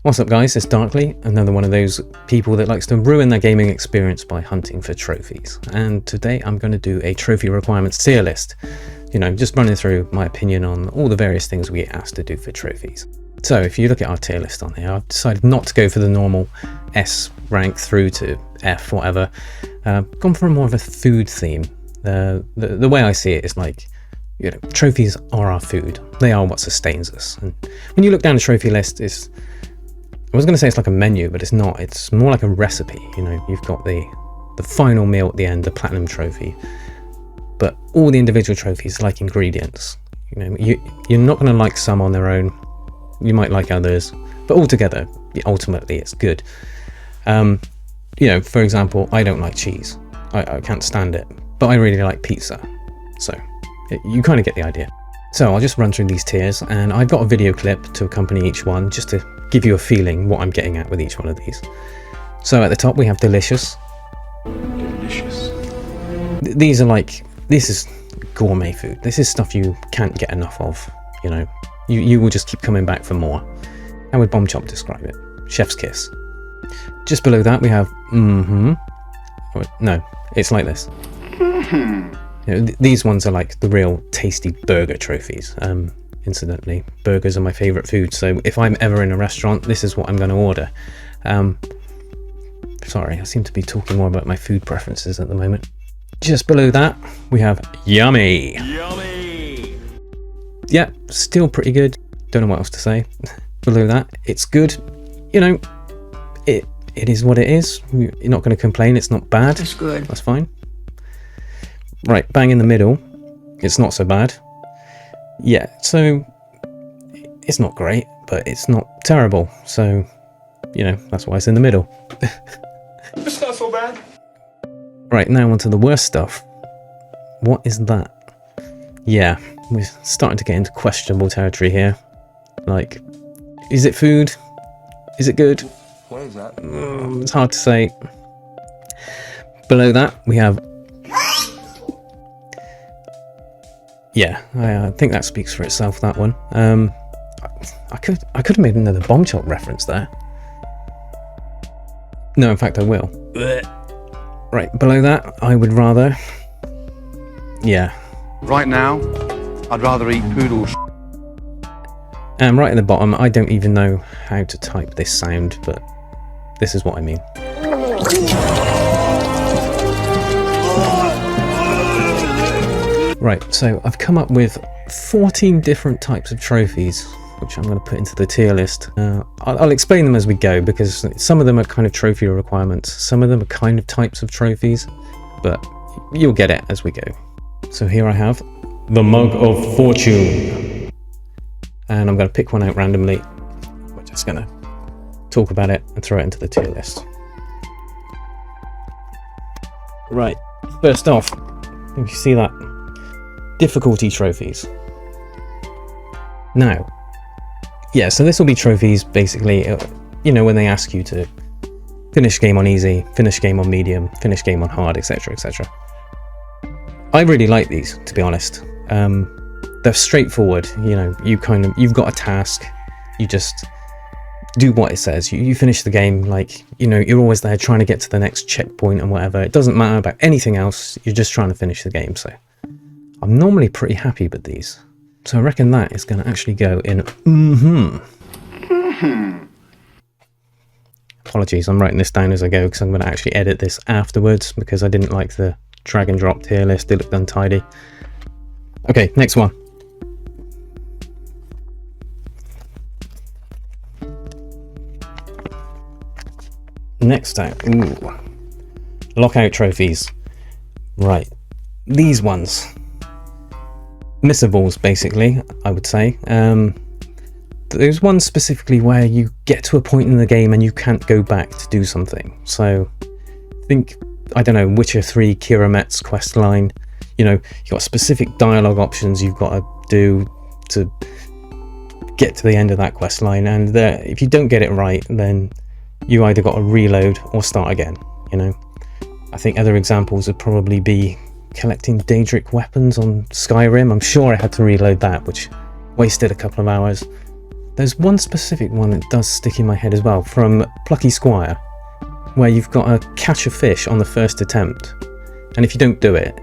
What's up guys, it's Darkly, another one of those people that likes to ruin their gaming experience by hunting for trophies. And today I'm going to do a trophy requirements tier list. You know, just running through my opinion on all the various things we get asked to do for trophies. So if you look at our tier list on here, I've decided not to go for the normal S rank through to F, whatever. Gone for more of a food theme. The way I see it is like, you know, trophies are our food. They are what sustains us. And when you look down the trophy list, I was going to say it's like a menu, but it's not. It's more like a recipe. You know, you've got the final meal at the end, the platinum trophy. But all the individual trophies are like ingredients. You know, you're not going to like some on their own. You might like others, but altogether, ultimately, it's good. You know, for example, I don't like cheese. I can't stand it, but I really like pizza. So you kind of get the idea. So I'll just run through these tiers, and I've got a video clip to accompany each one, just to give you a feeling what I'm getting at with each one of these. So at the top we have delicious. Delicious. These are like, this is gourmet food. This is stuff you can't get enough of. You know, you will just keep coming back for more. How would Bomb Chop describe it? Chef's kiss. Just below that we have no, it's like this. You know, these ones are like the real tasty burger trophies. Incidentally, burgers are my favourite food, so if I'm ever in a restaurant, this is what I'm going to order. Sorry, I seem to be talking more about my food preferences at the moment. Just below that, we have yummy. Yummy! Yeah, still pretty good. Don't know what else to say. Below that, it's good. You know, it is what it is. You're not going to complain, it's not bad. It's good. That's fine. Right, bang in the middle, it's not so bad. Yeah, so it's not great, but it's not terrible. So, you know, that's why it's in the middle. It's not so bad. Right, now onto the worst stuff. What is that? Yeah, we're starting to get into questionable territory here. Like, is it food? Is it good? What is that? It's hard to say. Below that, we have... Yeah, I think that speaks for itself, that one. I could have made another Bomb Chop reference there. No, in fact I will. Right, below that, I would rather... Yeah. Right now, I'd rather eat poodle sh**. And right at the bottom, I don't even know how to type this sound, but this is what I mean. Right, so I've come up with 14 different types of trophies, which I'm going to put into the tier list. I'll explain them as we go, because some of them are kind of trophy requirements, some of them are kind of types of trophies, but you'll get it as we go. So here I have the Mug of Fortune, and I'm going to pick one out randomly. We're just going to talk about it and throw it into the tier list. Right, first off, if you see that, difficulty trophies. Now, yeah, so this will be trophies basically, you know, when they ask you to finish game on easy, finish game on medium, finish game on hard, etc, etc. I really like these, to be honest. They're straightforward. You know, you've got a task, you just do what it says. You finish the game, like, you know, you're always there trying to get to the next checkpoint and whatever. It doesn't matter about anything else, you're just trying to finish the game. So I'm normally pretty happy with these. So I reckon that is going to actually go in Apologies, I'm writing this down as I go because I'm going to actually edit this afterwards because I didn't like the drag and drop tier list. It looked untidy. Okay, next one. Next out, Lockout trophies. Right, these ones. Missables, basically, I would say. There's one specifically where you get to a point in the game and you can't go back to do something. So, think, I don't know, Witcher 3 Kiramet's quest line. You know, you've got specific dialogue options you've got to do to get to the end of that quest line. And if you don't get it right, then you either got to reload or start again, you know. I think other examples would probably be collecting Daedric weapons on Skyrim. I'm sure I had to reload that, which wasted a couple of hours. There's one specific one that does stick in my head as well, from Plucky Squire, where you've got to catch a fish on the first attempt. And if you don't do it,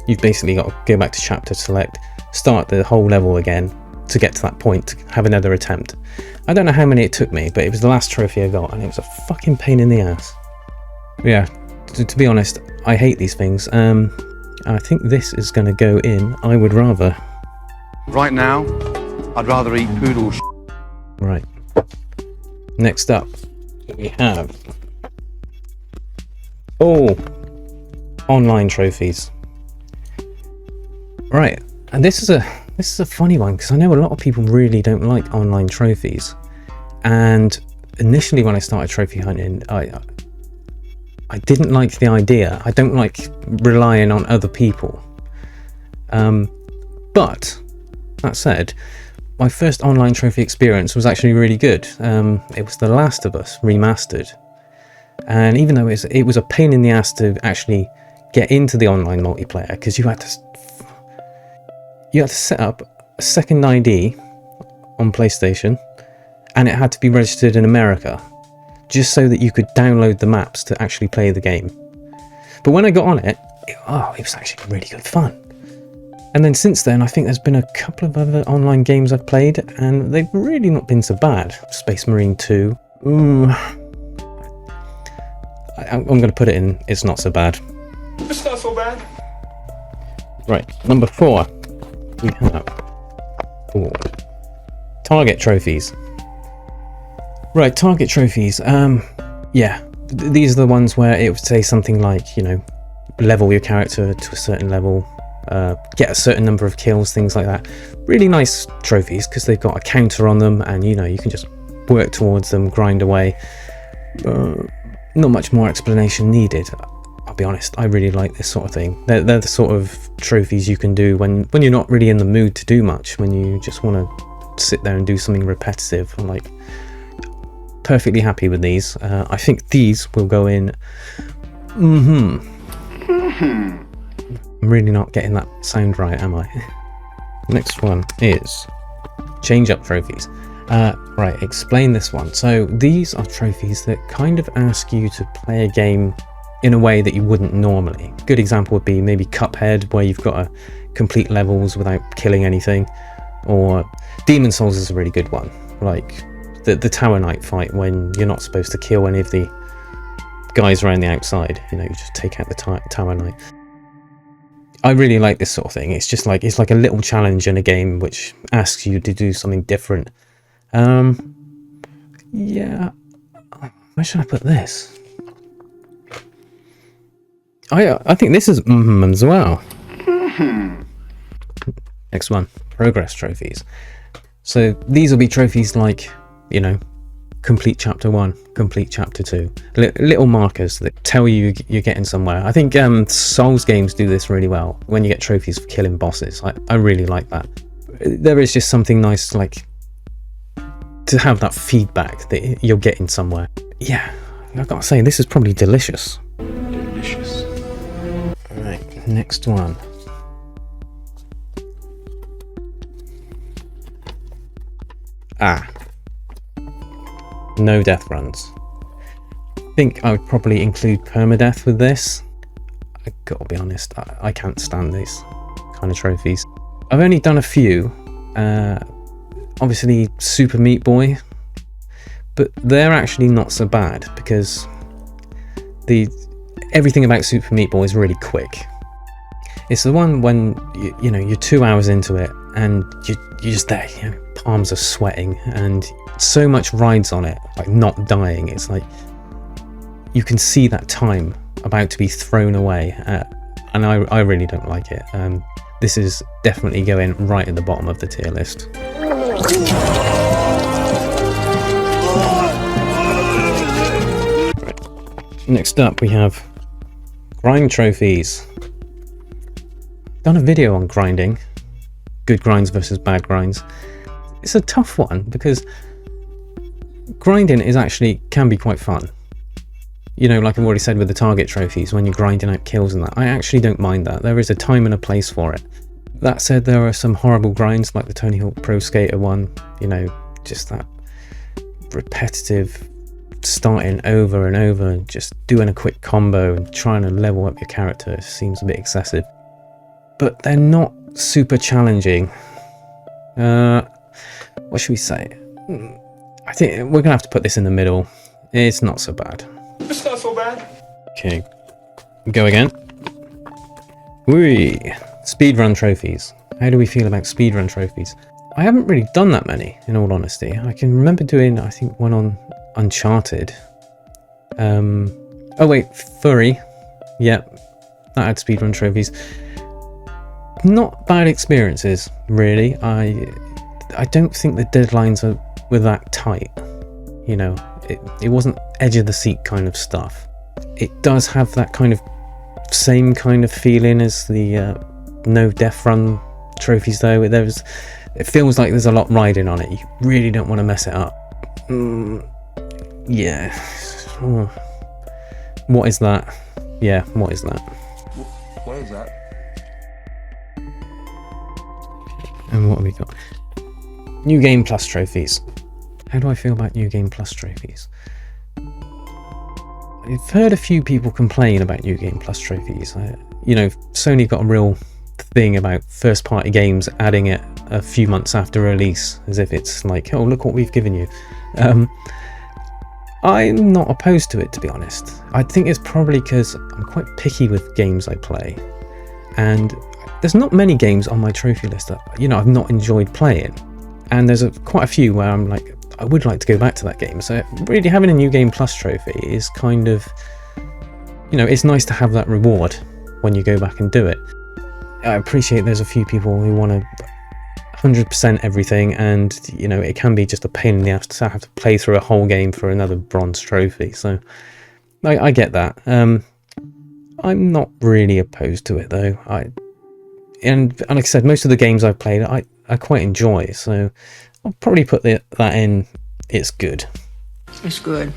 you've basically got to go back to chapter select, start the whole level again to get to that point, to have another attempt. I don't know how many it took me, but it was the last trophy I got, and it was a fucking pain in the ass. Yeah, to be honest, I hate these things. I think this is going to go in I would rather. Right now, I'd rather eat poodle sh**. Right. Next up, we have... oh, online trophies. Right, and this is a funny one, because I know a lot of people really don't like online trophies. And initially when I started trophy hunting, I didn't like the idea. I don't like relying on other people. But that said, my first online trophy experience was actually really good. It was The Last of Us remastered, and even though it was a pain in the ass to actually get into the online multiplayer, because you had to set up a second ID on PlayStation, and it had to be registered in America, just so that you could download the maps to actually play the game. But when I got on it, it was actually really good fun. And then since then, I think there's been a couple of other online games I've played, and they've really not been so bad. Space Marine 2. I'm going to put it in, it's not so bad. It's not so bad. Right, number 4. We have... ooh, target trophies. Right, target trophies. Yeah, these are the ones where it would say something like, you know, level your character to a certain level, get a certain number of kills, things like that. Really nice trophies because they've got a counter on them, and you know, you can just work towards them, grind away. Not much more explanation needed. I'll be honest, I really like this sort of thing. They're the sort of trophies you can do when you're not really in the mood to do much, when you just want to sit there and do something repetitive. I'm like, perfectly happy with these. I think these will go in. I'm really not getting that sound right, am I? Next one is change up trophies. Right, explain this one. So these are trophies that kind of ask you to play a game in a way that you wouldn't normally. Good example would be maybe Cuphead, where you've got to complete levels without killing anything, or Demon Souls is a really good one, like the Tower Knight fight, when you're not supposed to kill any of the guys around the outside, you know, you just take out the Tower Knight. I really like this sort of thing. It's just like, it's like a little challenge in a game which asks you to do something different. Yeah, where should I put this? I think this is as well. Next one, progress trophies. So these will be trophies like, you know, complete chapter 1, complete chapter 2, little markers that tell you you're getting somewhere. I think Souls games do this really well when you get trophies for killing bosses. I really like that. There is just something nice, like, to have that feedback that you're getting somewhere. Yeah, I've got to say, this is probably delicious. Delicious. Alright, next one. No death runs. I think I would probably include permadeath with this. I gotta be honest, I can't stand these kind of trophies. I've only done a few. Obviously Super Meat Boy, but they're actually not so bad because everything about Super Meat Boy is really quick. It's the one when you know, you're 2 hours into it and you're just there, you know, palms are sweating and so much rides on it, like not dying. It's like you can see that time about to be thrown away, and I really don't like it. This is definitely going right at the bottom of the tier list. Right. Next up we have grind trophies. Done a video on grinding, good grinds versus bad grinds. It's a tough one because grinding can be quite fun. You know, like I've already said with the target trophies, when you're grinding out kills and that, I actually don't mind that. There is a time and a place for it. That said, there are some horrible grinds like the Tony Hawk Pro Skater one, you know, just that repetitive starting over and over and just doing a quick combo and trying to level up your character seems a bit excessive. But they're not super challenging. What should we say? I think we're gonna have to put this in the middle. It's not so bad. It's not so bad. Okay, go again. Whee! Speedrun trophies. How do we feel about speedrun trophies? I haven't really done that many, in all honesty. I can remember doing, I think, one on Uncharted. Oh wait, Furry. Yep, that had speedrun trophies. Not bad experiences, really. I don't think the deadlines were that tight. You know, it wasn't edge of the seat kind of stuff. It does have that kind of same kind of feeling as the no death run trophies, though. It feels like there's a lot riding on it. You really don't want to mess it up. Yeah. Oh. What is that? Yeah, what is that? What is that? And what have we got? New Game Plus trophies. How do I feel about New Game Plus trophies? I've heard a few people complain about New Game Plus trophies. You know, Sony got a real thing about first party games adding it a few months after release, as if it's like, oh, look what we've given you. I'm not opposed to it, to be honest. I think it's probably because I'm quite picky with games I play, and there's not many games on my trophy list that, you know, I've not enjoyed playing, and there's quite a few where I'm like, I would like to go back to that game. So really having a New Game Plus trophy is kind of, you know, it's nice to have that reward when you go back and do it. I appreciate there's a few people who want to 100% everything, and you know, it can be just a pain in the ass to have to play through a whole game for another bronze trophy. So I get that. I'm not really opposed to it though. And like I said, most of the games I've played I quite enjoy, so I'll probably put that in. It's good. It's good.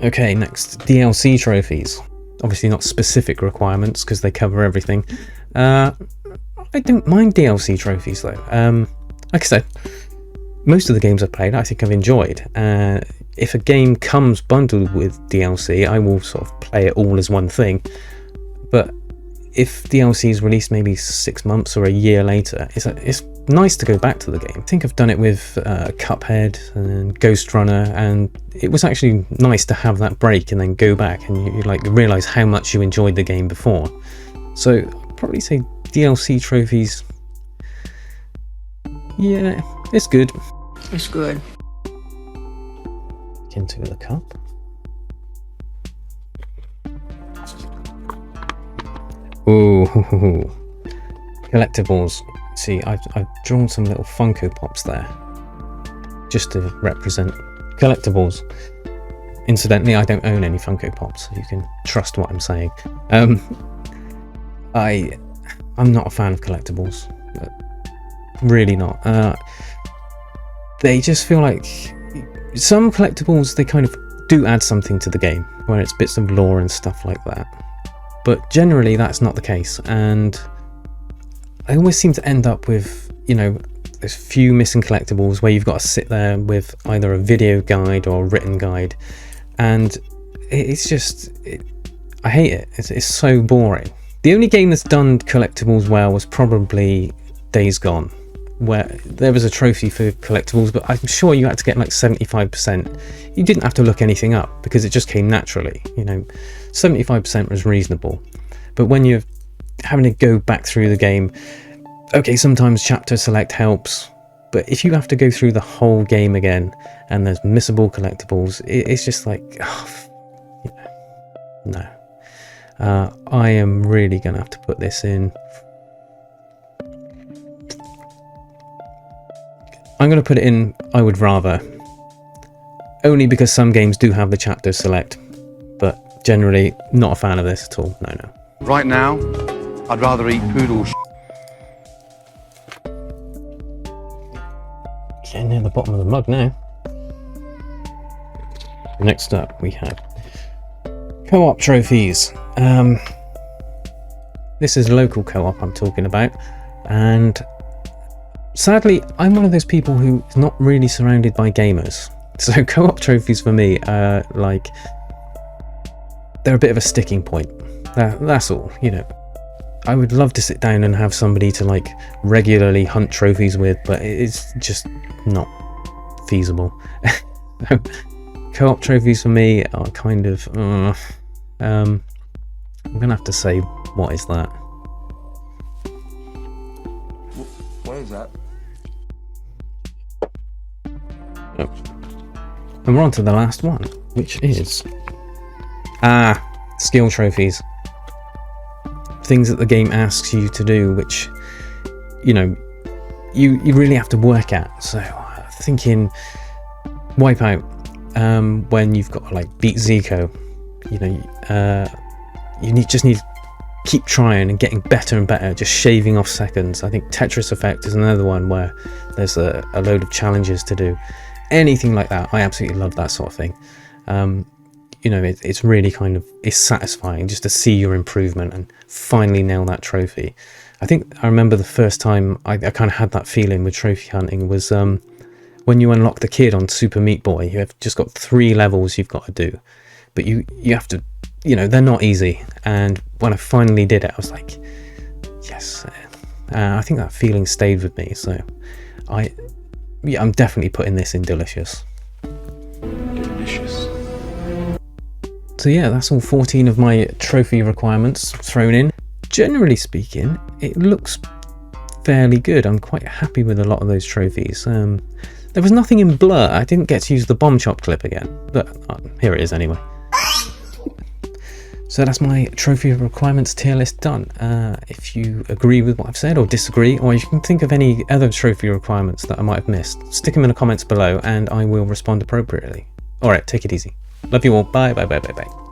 Okay, next, DLC trophies. Obviously not specific requirements because they cover everything. I don't mind DLC trophies though. Like I said, most of the games I've played I think I've enjoyed. If a game comes bundled with DLC, I will sort of play it all as one thing. But if DLC is released maybe 6 months or a year later, it's nice to go back to the game. I think I've done it with Cuphead and Ghost Runner, and it was actually nice to have that break and then go back and you like realise how much you enjoyed the game before. So I'd probably say DLC trophies, yeah, it's good. It's good. Into the cup. Ooh, collectibles. See, I've drawn some little Funko Pops there, just to represent collectibles. Incidentally, I don't own any Funko Pops, so you can trust what I'm saying. I'm not a fan of collectibles, really not. They just feel like some collectibles, they kind of do add something to the game, where it's bits of lore and stuff like that. But generally that's not the case, and I always seem to end up with, you know, there's few missing collectibles where you've got to sit there with either a video guide or a written guide, and it's just, I hate it. It's so boring. The only game that's done collectibles well was probably Days Gone, where there was a trophy for collectibles, but I'm sure you had to get like 75%. You didn't have to look anything up because it just came naturally, you know. 75% was reasonable. But when you're having to go back through the game, okay, sometimes chapter select helps, but if you have to go through the whole game again and there's missable collectibles, it's just like, oh, no. I am really gonna have to put this in. I'm going to put it in I would rather, only because some games do have the chapter select, but generally not a fan of this at all. No. Right now, I'd rather eat poodle Getting near the bottom of the mug now. Next up we have co-op trophies. This is local co-op I'm talking about, and Sadly, I'm one of those people who's not really surrounded by gamers. So co-op trophies for me are like, they're a bit of a sticking point. That's all, you know. I would love to sit down and have somebody to like regularly hunt trophies with, but it's just not feasible. Co-op trophies for me are kind of, I'm gonna have to say, what is that? What is that? Oh. And we're on to the last one, which is skill trophies. Things that the game asks you to do, which, you know, you really have to work at. So thinking Wipeout, when you've got to like beat Zico, you know, you just need to keep trying and getting better and better, just shaving off seconds. I think Tetris Effect is another one where there's a load of challenges to do. Anything like that, I absolutely love that sort of thing. You know, it's really kind of, it's satisfying just to see your improvement and finally nail that trophy. I think I remember the first time I kind of had that feeling with trophy hunting was when you unlock the kid on Super Meat Boy. You have just got 3 levels you've got to do, but you have to, you know, they're not easy. And when I finally did it, I was like, yes. I think that feeling stayed with me. So I'm definitely putting this in delicious. Delicious. So yeah, that's all 14 of my trophy requirements thrown in. Generally speaking, it looks fairly good. I'm quite happy with a lot of those trophies. There was nothing in Blur. I didn't get to use the bomb chop clip again, but here it is anyway. So that's my trophy requirements tier list done. If you agree with what I've said or disagree, or you can think of any other trophy requirements that I might have missed, stick them in the comments below and I will respond appropriately. Alright, take it easy. Love you all. Bye, bye, bye, bye, bye.